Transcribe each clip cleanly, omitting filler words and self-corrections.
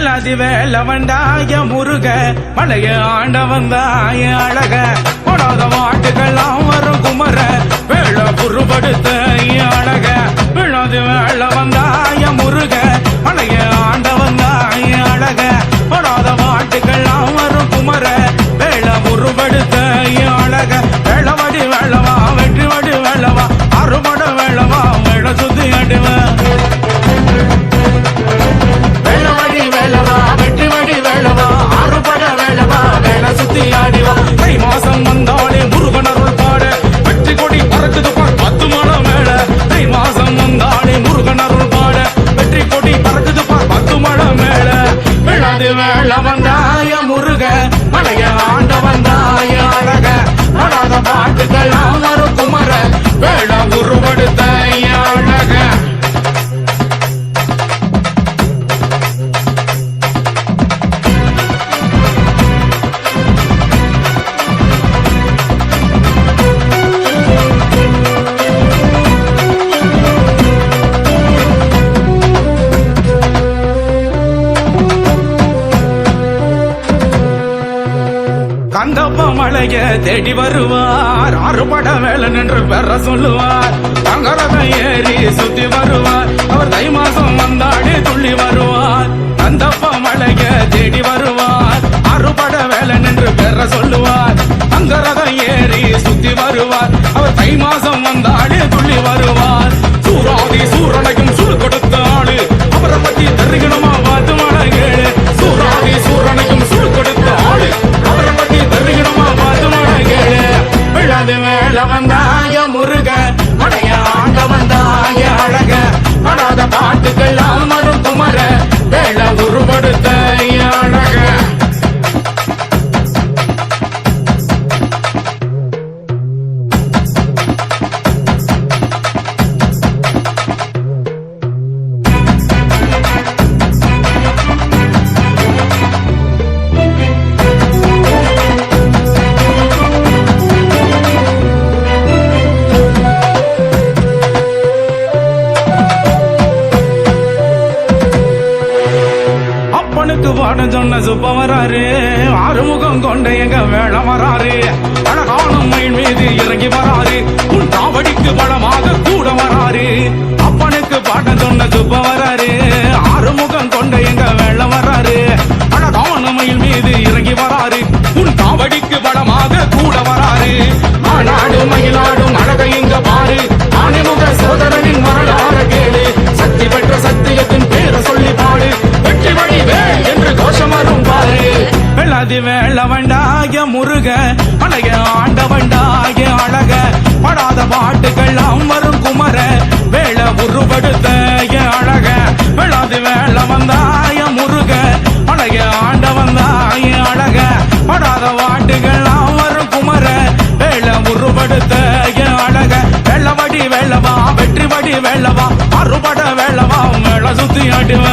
வெள்ளாதி வேலவண்டாய முருக மலைய ஆண்டவந்தாய அழக போடாத மாட்டுக்கெல்லாம் வரும் குமர வேள புருபடுத்த அழக வெள்ளாதி வேலவந்தாய முருக மலைய ஆண்டவந்தாய அழக போடாத மாட்டுக்கெல்லாம் வரும் குமர வேள புருபடுத்த அழக வேளவடி வேளவா வெற்றி வடி வேளவா அறுபட வேளவா வேள சுத்தி அடிவ தை மாசம் வந்தாலே முருகனருள் பாட வெற்றி கொடி பறக்குது பார் 10 மணம் மேல தை மாசம் வந்தாலே முருகனருள் பாட வெற்றி கொடி பறக்குது பார் 10 மணம் மேல விழாது வேள வந்தாய முருக மலைய ஆண்ட வந்தாய அழக படாத பாட்டுகள் ஒரு குமர வேள குருவடுத்த அழக கந்தப்ப மலைய தேடி வருவார் ஆறுபட வேலன் என்று பெற சொல்லுவார் தங்கரகம் ஏறி சுத்தி வருவார் அவர் தை மாசம் வந்தாடி துள்ளி வருவார் கந்தப்ப மலைய தேடி வருவார் ஆறுபட வேலன் என்று பெற சொல்லுவார் தங்கரகம் ஏறி சுத்தி வருவார் அவர் தை மாசம் வந்தாடி துள்ளி வருவார் சூராதி சூரனையும் சுடு கொடுத்த ஆளு அவரை பத்தி தெரிவிக்கணுமா பார்த்து மழை கேளு சூராதி சூரனையும் சுடு கொடுத்த ஆளு அவரை பத்தி தெரிவிக்கணுமா பார்த்து மழை கேளு விழாது வேள வந்தாய முருக மலைய ஆண்ட வந்தாய அழக படாத பாட்டுக்கெல்லாம் மறு குமர வேள உருவடுத்த அழக பாடம் சொன்ன சுப்ப வராரு ஆறுமுகம் கொண்ட எங்க வேள வராரு அழகான மயில் மீது இறங்கி வராரு உன் காவடிக்கு பலமாக கூட வராரு அப்பனுக்கு பாடம் சொன்ன சுப்ப வராரு ஆறுமுகம் கொண்ட எங்க வேள வராரு அழகான மயில் மீது இறங்கி வராரு உன் காவடிக்கு பலமாக கூட வராரு ஆனாடு மயிலாடும் அழக இங்க பாரு ஆணைமுக சோதரனின் வரலாறு கேளு சக்தி பெற்ற சத்தியத்தின் பேரை சொல்லி பாடு வெற்றி வழி என்று கோஷமரும் பாரு வெள்ளாதி வேள வண்டாய முருக மலைய ஆண்ட வண்டாய அழக படாத பாட்டுக்கெல்லாம் வரும் குமர வேள உருவடுத்த அழக வெள்ளாதி வேள வந்தாய முருக மலைய ஆண்ட வந்தாய அழக படாத பாட்டுக்கெல்லாம் வரும் குமர வேள உருவடுத்த அழக வெள்ளவடி வேளவா வெற்றி வடி வேளவா அறுபட வேளவா மேள சுத்தி ஆடுவ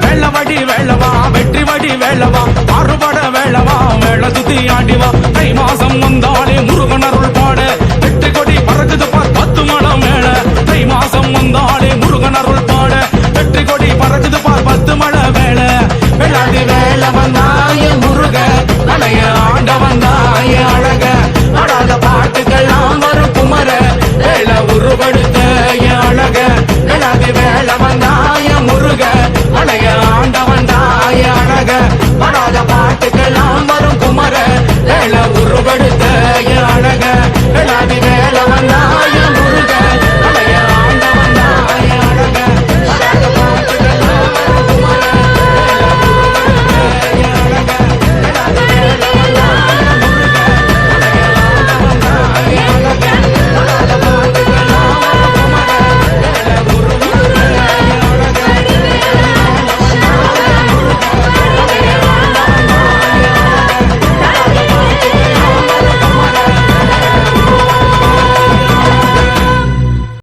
வெள்ளவடி வேளவா வெற்றி வடி வேளவா அறுபட வேளவா மேள சுத்தி ஆடிவா தை மாசம் வந்தாலே முருகனருள் பாட வெற்றி கொடி பறக்குது பார் 10 மணம் மேல தை மாசம் வந்தாலே முருகனருள் பாட வெற்றி கொடி பறக்குது பார் 10 மணம் மேல வெள்ளாதி வேள வந்தாய முருக மலைய ஆண்ட வந்தாய அழக படாத பாட்டுக்கெல்லாம் வரும் குமர வேள உருவடு